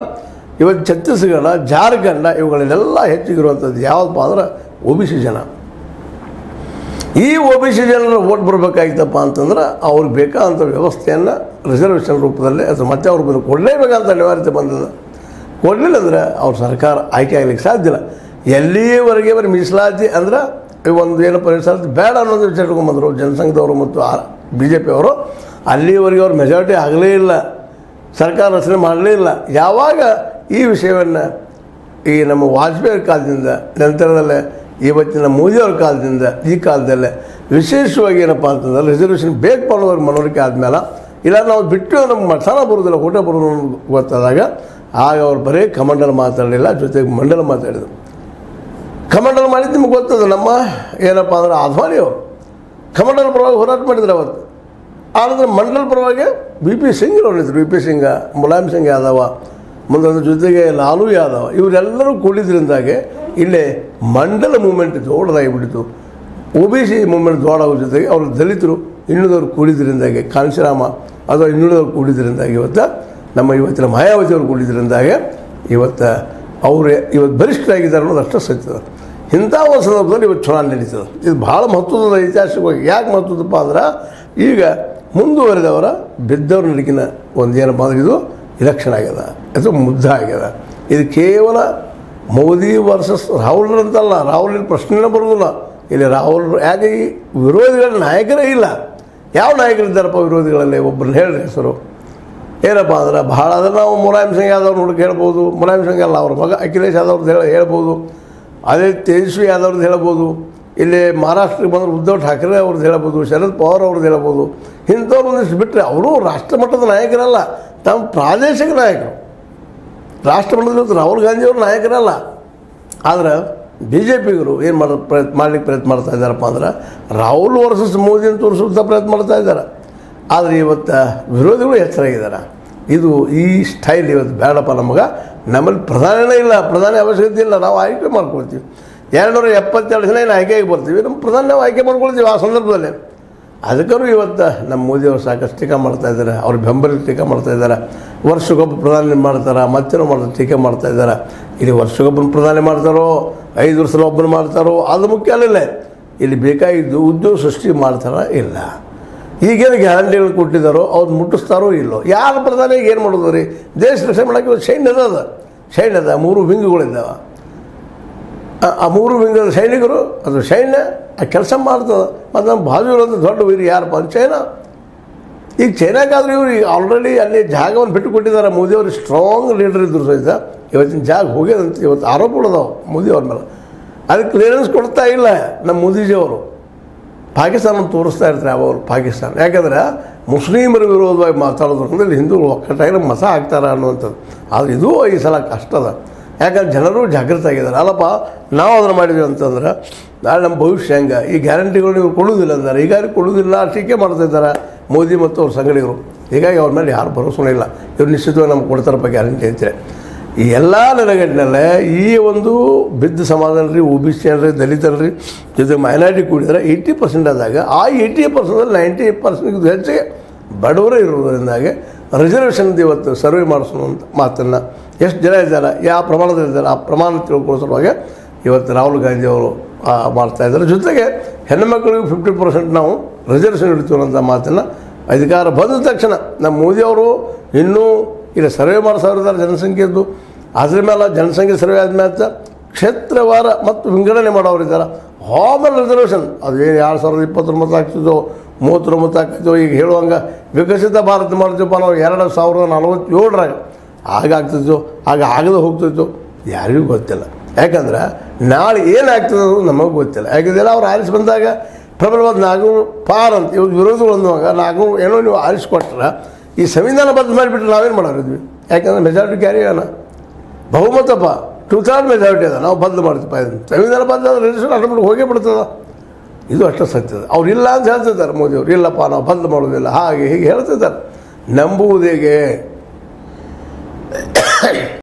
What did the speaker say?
ಇವತ್ತು ಛತ್ತೀಸ್ಗಢ ಜಾರ್ಖಂಡ ಇವುಗಳಲ್ಲೆಲ್ಲ ಹೆಚ್ಚಿಗಿರುವಂಥದ್ದು ಯಾವುದಪ್ಪ ಅಂದ್ರೆ OBC ಜನ. ಈ OBC ಜನರ ಓಟ್ ಬರಬೇಕಾಗಿತ್ತಪ್ಪ ಅಂತಂದ್ರೆ ಅವ್ರಿಗೆ ಬೇಕಾದಂಥ ವ್ಯವಸ್ಥೆಯನ್ನು ರಿಸರ್ವೇಷನ್ ರೂಪದಲ್ಲಿ ಅಥವಾ ಮತ್ತೆ ಅವ್ರ ಬಂದು ಕೊಡಲೇಬೇಕಂತ ಅನಿವಾರ್ಯತೆ ಬಂದದ. ಕೊಡಲಿಲ್ಲ ಅಂದರೆ ಅವ್ರ ಸರ್ಕಾರ ಆಯ್ಕೆ ಆಗಲಿಕ್ಕೆ ಸಾಧ್ಯ ಇಲ್ಲ. ಎಲ್ಲಿಯವರೆಗೆ ಬರೀ ಮೀಸಲಾತಿ ಅಂದ್ರೆ ಒಂದು ಏನಪ್ಪ ಮೀಸಲಾತಿ ಬೇಡ ಅನ್ನೋದು ವಿಚಾರ ಇಟ್ಕೊಂಡ್ಬಂದರು ಜನಸಂಘದವರು ಮತ್ತು BJP ಅವರು. ಅಲ್ಲಿವರೆಗೆ ಅವ್ರ ಮೆಜಾರಿಟಿ ಆಗಲೇ ಇಲ್ಲ, ಸರ್ಕಾರ ರಚನೆ ಮಾಡಲೇ ಇಲ್ಲ. ಯಾವಾಗ ಈ ವಿಷಯವನ್ನು ಈ ನಮ್ಮ ವಾಜಪೇಯಿ ಕಾಲದಿಂದ ನಂತರದಲ್ಲೇ ಇವತ್ತಿನ ಮೋದಿಯವ್ರ ಕಾಲದಿಂದ ಈ ಕಾಲದಲ್ಲೇ ವಿಶೇಷವಾಗಿ ಏನಪ್ಪ ಅಂತಂದ್ರೆ ರಿಸರ್ವೇಷನ್ ಬೇಕು ಮಾಡೋದ್ರ ಮನವರಿಕೆ ಆದಮೇಲೆ ಇಲ್ಲ ನಾವು ಬಿಟ್ಟು ನಮ್ಗೆ ಮಸಾಲ ಬರೋದಿಲ್ಲ ಊಟ ಬರೋದು ಗೊತ್ತಾದಾಗ ಆಗ ಅವ್ರು ಬರೀ ಕಮಂಡಲ ಮಾತಾಡಲಿಲ್ಲ, ಜೊತೆಗೆ ಮಂಡಲ ಮಾತಾಡಿದರು. ಕಮಂಡಲ ಮಾಡಿದ್ದು ನಿಮ್ಗೆ ಗೊತ್ತದ. ನಮ್ಮ ಏನಪ್ಪ ಅಂದ್ರೆ ಅದ್ವಾನಿ ಅವರು ಕಮಂಡಲ ಪರವಾಗಿ ಹೋರಾಟ ಮಾಡಿದ್ರು ಅವತ್ತು. ಆದರೆ ಮಂಡಲ ಪರವಾಗಿ BP ಸಿಂಗ್ ಅವರಿದ್ದರು. BP ಸಿಂಗ್, ಮುಲಾಯಂ ಸಿಂಗ್ ಯಾದವ, ಮುಂದೊಂದು ಜೊತೆಗೆ ಲಾಲು ಯಾದವ, ಇವರೆಲ್ಲರೂ ಕೂಡಿದ್ರಿಂದಾಗೆ ಇಲ್ಲೇ ಮಂಡಲ ಮೂಮೆಂಟ್ ದೊಡ್ಡದಾಗಿಬಿಟ್ಟಿತು. OBC ಮೂಮೆಂಟ್ ದೊಡ್ಡಾಗೋ ಜೊತೆಗೆ ಅವರು ದಲಿತರು ಇನ್ನುಳಿದವರು ಕೂಡಿದ್ರಿಂದಾಗೆ, ಕಾಂಶಿರಾಮ ಅಥವಾ ಇನ್ನುಳಿದವರು ಕೂಡಿದ್ರಿಂದಾಗಿ ಇವತ್ತು ನಮ್ಮ ಇವತ್ತಿನ ಮಾಯಾವತಿಯವರು ಕೂಡಿದ್ರಿಂದಾಗೆ ಇವತ್ತು ಅವರು ಇವತ್ತು ಬಲಿಷ್ಠರಾಗಿದ್ದಾರೆ ಅನ್ನೋದು ಅಷ್ಟೇ ಸತ್ಯದ. ಇಂಥ ಒಂದು ಸಂದರ್ಭದಲ್ಲಿ ಇವತ್ತು ಚುನಾವಣೆ ನಡೀತದೆ. ಇದು ಭಾಳ ಮಹತ್ವದ ಐತಿಹಾಸಿಕವಾಗಿ. ಯಾಕೆ ಮಹತ್ವದಪ್ಪ ಅಂದ್ರೆ ಈಗ ಮುಂದುವರೆದವರ ಬಿದ್ದವ್ರ ನಡುಕಿನ ಒಂದು ಏನಪ್ಪ ಅಂದ್ರೆ ಇದು ಇಲೆಕ್ಷನ್ ಆಗ್ಯದ ಅಥವಾ ಮುದ್ದ ಆಗ್ಯದ. ಇದು ಕೇವಲ ಮೋದಿ ವರ್ಸಸ್ ರಾಹುಲ್ ಅಂತಲ್ಲ. ರಾಹುಲ್ ಪ್ರಶ್ನೆನೇ ಬರೋದಿಲ್ಲ ಇಲ್ಲಿ. ರಾಹುಲ್ ಯಾಕೆ ಈ ವಿರೋಧಿಗಳ ನಾಯಕರೇ ಇಲ್ಲ. ಯಾವ ನಾಯಕರಿದ್ದಾರಪ್ಪ ವಿರೋಧಿಗಳಲ್ಲಿ? ಒಬ್ಬರನ್ನ ಹೇಳ್ರಿ ಹೆಸರು ಏನಪ್ಪ ಅಂದ್ರೆ ಭಾಳ ಅಂದ್ರೆ ನಾವು ಮುಲಾಯಂ ಸಿಂಗ್ ಯಾದವ್ರು ಹುಡುಕಿ ಹೇಳ್ಬೋದು. ಮುಲಾಯಂ ಸಿಂಗ್ ಅಲ್ಲ, ಅವ್ರ ಮಗ ಅಖಿಲೇಶ್ ಯಾದವ್ರದ್ದು ಹೇಳ್ಬೋದು. ಅದೇ ತೇಜಸ್ವಿ ಯಾದವ್ರದ್ದು ಹೇಳ್ಬೋದು. ಇಲ್ಲಿ ಮಹಾರಾಷ್ಟ್ರಕ್ಕೆ ಬಂದರೆ ಉದ್ಧವ್ ಠಾಕ್ರೆ ಅವ್ರದ್ದು ಹೇಳ್ಬೋದು, ಶರದ್ ಪವಾರ್ ಅವ್ರದ್ದು ಹೇಳ್ಬೋದು. ಇಂಥವ್ರು ಒಂದಿಷ್ಟು ಬಿಟ್ಟರೆ ಅವರು ರಾಷ್ಟ್ರಮಟ್ಟದ ನಾಯಕರಲ್ಲ, ತಮ್ಮ ಪ್ರಾದೇಶಿಕ ನಾಯಕರು. ರಾಷ್ಟ್ರಮಟ್ಟದಲ್ಲಿ ರಾಹುಲ್ ಗಾಂಧಿಯವರು ನಾಯಕರಲ್ಲ. ಆದ್ರೆ BJPಗರು ಏನು ಮಾಡ್ಲಿಕ್ಕೆ ಪ್ರಯತ್ನ ಮಾಡ್ತಾ ಇದ್ದಾರಪ್ಪ ಅಂದ್ರೆ ರಾಹುಲ್ ವರ್ಸಸ್ ಮೋದಿಯನ್ನು ತೋರಿಸುವಂಥ ಪ್ರಯತ್ನ ಮಾಡ್ತಾ ಇದ್ದಾರೆ. ಆದರೆ ಇವತ್ತು ವಿರೋಧಿಗಳು ಹೆಚ್ಚರಾಗಿದ್ದಾರೆ. ಇದು ಈ ಸ್ಟೈಲ್ ಇವತ್ತು ಬೇಡಪ್ಪ ನಮಗೆ. ನಮ್ಮಲ್ಲಿ ಪ್ರಧಾನಿನೇ ಇಲ್ಲ, ಪ್ರಧಾನಿ ಅವಶ್ಯಕತೆ ಇಲ್ಲ, ನಾವು ಆಯ್ಕೆ ಮಾಡ್ಕೊಳ್ತೀವಿ. 272 ಜನ ಏನು ಆಯ್ಕೆಗೆ ಬರ್ತೀವಿ, ನಮ್ಮ ಪ್ರಧಾನಿ ನಾವು ಆಯ್ಕೆ ಮಾಡ್ಕೊಳ್ತೀವಿ ಆ ಸಂದರ್ಭದಲ್ಲಿ. ಅದಕ್ಕೂ ಇವತ್ತು ನಮ್ಮ ಮೋದಿಯವರು ಸಾಕಷ್ಟು ಟೀಕಾ ಮಾಡ್ತಾ ಇದ್ದಾರೆ, ಅವ್ರ ಬೆಂಬಲಿಗೆ ಟೀಕಾ ಮಾಡ್ತಾ ಇದ್ದಾರೆ. ವರ್ಷಕ್ಕೊಬ್ಬ ಪ್ರಧಾನಿ ಮಾಡ್ತಾರೆ, ಮತ್ತೇನೋ ಮಾಡ್ತಾರೆ, ಟೀಕೆ ಮಾಡ್ತಾ ಇದ್ದಾರೆ. ಇಲ್ಲಿ ವರ್ಷಕ್ಕೊಬ್ಬನ ಪ್ರಧಾನಿ ಮಾಡ್ತಾರೋ 5 ವರ್ಷದ ಒಬ್ಬರು ಮಾಡ್ತಾರೋ ಅದು ಮುಖ್ಯ ಅಲ್ಲಿಲ್ಲ. ಇಲ್ಲಿ ಬೇಕಾಗಿದ್ದು ಉದ್ಯೋಗ ಸೃಷ್ಟಿ ಮಾಡ್ತಾರೋ ಇಲ್ಲ, ಈಗೇನು ಗ್ಯಾರಂಟಿಗಳು ಕೊಟ್ಟಿದ್ದಾರೋ ಅವ್ರು ಮುಟ್ಟಿಸ್ತಾರೋ ಇಲ್ಲೋ. ಯಾರು ಪ್ರಧಾನಿಗೆ ಏನು ಮಾಡೋದು ರೀ? ದೇಶ ರಕ್ಷಣೆ ಮಾಡೋಕ್ಕೆ ಸೈನ್ಯದ ಅದ, ಸೈನ್ಯದ 3 ವಿಂಗ್ಗಳಿದ್ದಾವೆ. ಆ 3 ವಿಂಗದ ಸೈನಿಕರು ಅದು ಸೈನ್ಯ ಆ ಕೆಲಸ ಮಾಡ್ತದೆ. ಮತ್ತು ನಮ್ಮ ಬಾಜು ಇರೋದು ದೊಡ್ಡ ವೀರಿ ಯಾರಪ್ಪ ಅಂತ ಚೈನಾ. ಈಗ ಚೈನಾಗಾದ್ರೆ ಇವರು ಆಲ್ರೆಡಿ ಅಲ್ಲಿ ಜಾಗವನ್ನು ಬಿಟ್ಟು ಕೊಟ್ಟಿದ್ದಾರೆ. ಮೋದಿಯವರು ಸ್ಟ್ರಾಂಗ್ ಲೀಡರ್ ಇದ್ದರು ಸಹಿತ ಇವತ್ತಿನ ಜಾಗ ಹೋಗ್ಯದಂತ ಇವತ್ತು ಆರೋಪಗಳದಾವೆ ಮೋದಿಯವ್ರ ಮೇಲೆ. ಅದಕ್ಕೆ ಕ್ಲಿಯರೆನ್ಸ್ ಕೊಡ್ತಾ ಇಲ್ಲ ನಮ್ಮ ಮೋದಿಜಿಯವರು. ಪಾಕಿಸ್ತಾನ ತೋರಿಸ್ತಾ ಇರ್ತಾರೆ ಅವರು ಪಾಕಿಸ್ತಾನ. ಯಾಕಂದ್ರೆ ಮುಸ್ಲಿಮರ ವಿರೋಧವಾಗಿ ಮಾತಾಡೋದ್ರಿಂದ ಇಲ್ಲಿ ಹಿಂದೂಗಳು ಒಕ್ಕಟ್ಟಾಗಿ ಮತ ಹಾಕ್ತಾರೆ ಅನ್ನುವಂಥದ್ದು. ಆದರೆ ಇದು ಈ ಸಲ ಕಷ್ಟದ. ಯಾಕಂದ್ರೆ ಜನರು ಜಾಗೃತ ಆಗಿದ್ದಾರೆ. ಅಲ್ಲಪ್ಪ ನಾವು ಅದನ್ನು ಮಾಡಿದ್ವಿ ಅಂತಂದ್ರೆ ನಾಳೆ ನಮ್ಮ ಭವಿಷ್ಯ ಹೆಂಗೆ? ಈ ಗ್ಯಾರಂಟಿಗಳು ನೀವು ಕೊಡೋದಿಲ್ಲ ಅಂತಾರೆ, ಹೀಗಾಗಿ ಕೊಡೋದಿಲ್ಲ ಟೀಕೆ ಮಾಡ್ತಾಯಿದ್ದಾರೆ ಮೋದಿ ಮತ್ತು ಅವ್ರ ಸಂಗಡಿಗರು. ಹೀಗಾಗಿ ಅವ್ರ ಮೇಲೆ ಯಾರು ಭರೋಸೆ ಇಲ್ಲ. ಇವ್ರು ನಿಶ್ಚಿತವಾಗಿ ನಮ್ಗೆ ಕೊಡ್ತಾರಪ್ಪ ಗ್ಯಾರಂಟಿ ಅಂತಾರೆ. ಈ ಎಲ್ಲ ನೆಲೆಗಟ್ಟಿನಲ್ಲೇ ಈ ಒಂದು ಬಿದ್ದ ಸಮಾಜದಲ್ಲಿ OBC ಅಲ್ರಿ, ದಲಿತಲ್ರಿ, ಜೊತೆ ಮೈನಾರಿಟಿ ಕೂಡಿದರೆ 80% ಆದಾಗ ಆ 80%ದಲ್ಲಿ 90% ಹೆಚ್ಚಿಗೆ ಬಡವರೇ ಇರೋದರಿಂದಾಗಿ ರಿಸರ್ವೇಷನ್ದು ಇವತ್ತು ಸರ್ವೆ ಮಾಡಿಸುವಂಥ ಮಾತನ್ನು ಎಷ್ಟು ಜನ ಇದ್ದಾರೆ, ಯಾವ ಪ್ರಮಾಣದಲ್ಲಿದ್ದಾರೆ ಆ ಪ್ರಮಾಣ ತಿಳ್ಕೊಳ್ಳೋ ಸಲುವಾಗಿ ಇವತ್ತು ರಾಹುಲ್ ಗಾಂಧಿಯವರು ಮಾಡ್ತಾಯಿದ್ದಾರೆ. ಜೊತೆಗೆ ಹೆಣ್ಣುಮಕ್ಕಳಿಗೂ 50% ನಾವು ರಿಸರ್ವೇಷನ್ ಇಡ್ತೀವಿ ಅನ್ನೋಂಥ ಮಾತನ್ನು ಅಧಿಕಾರ ಬಂದ ತಕ್ಷಣ ನಮ್ಮ ಮೋದಿಯವರು ಇನ್ನೂ ಇಲ್ಲಿ ಸರ್ವೆ ಮಾಡಿಸೋರಿದ್ದಾರೆ ಜನಸಂಖ್ಯೆದ್ದು. ಅದ್ರ ಮೇಲೆ ಜನಸಂಖ್ಯೆ ಸರ್ವೆ ಆದ್ಮೇಲೆ ಕ್ಷೇತ್ರವಾರ ಮತ್ತು ವಿಂಗಡಣೆ ಮಾಡೋರಿದ್ದಾರೆ. ಆಮೇಲೆ ರಿಸರ್ವೇಷನ್ ಅದು 2029 ಆಗ್ತಿದ್ದೋ 39 ಆಗ್ತಿದ್ದೋ ಈಗ ಹೇಳುವಂಗೆ ವಿಕಸಿತ ಭಾರತ ಮಾಡ್ತೀವಪ್ಪ ನಾವು 2047 ಆಗಾಗ್ತಿದ್ದೋ ಆಗ ಆಗದೆ ಹೋಗ್ತಿತ್ತು ಯಾರಿಗೂ ಗೊತ್ತಿಲ್ಲ. ಯಾಕಂದ್ರೆ ನಾಳೆ ಏನಾಗ್ತದೆ ಅನ್ನೋದು ನಮಗೆ ಗೊತ್ತಿಲ್ಲ. ಯಾಕಂದರೆ ಅವ್ರು ಆರಿಸಿ ಬಂದಾಗ ಪ್ರಬಲವಾದ 400 ಪಾರ್ ಅಂತ ಇವ್ರು ವಿರೋಧಿಗಳು ಅಂದುವಾಗ 400 ಏನೋ ನೀವು ಆರಿಸ್ಕೊಟ್ರೆ ಈ ಸಂವಿಧಾನ ಬದ್ಧ ಮಾಡಿಬಿಟ್ರೆ ನಾವೇನು ಮಾಡೋರಿದ್ವಿ? ಯಾಕಂದರೆ ಮೆಜಾರಿಟಿ ಕ್ಯಾರಿ ಅಲ್ಲ, ಬಹುಮತಪ್ಪ 2/3 ಮೆಜಾರಿಟಿ ಅದ, ನಾವು ಬದಲು ಮಾಡ್ತೀವಿ. ಇದನ್ನು ಸಂವಿಧಾನ ಬದ್ಧ ರಿಜಿಸ್ಟ್ರೇಷನ್ ಆಟೋಮೆಟಿಕ್ ಹೋಗೇ ಬಿಡ್ತದೆ. ಇದು ಅಷ್ಟೇ ಸತ್ಯದ. ಅವ್ರು ಇಲ್ಲ ಅಂತ ಹೇಳ್ತಿದ್ದಾರೆ ಮೋದಿಯವರು. ಇಲ್ಲಪ್ಪ ನಾವು ಬದಲು ಮಾಡೋದಿಲ್ಲ ಹಾಗೆ ಹೀಗೆ ಹೇಳ್ತಿದ್ದಾರೆ. ನಂಬುವುದೇಗೆ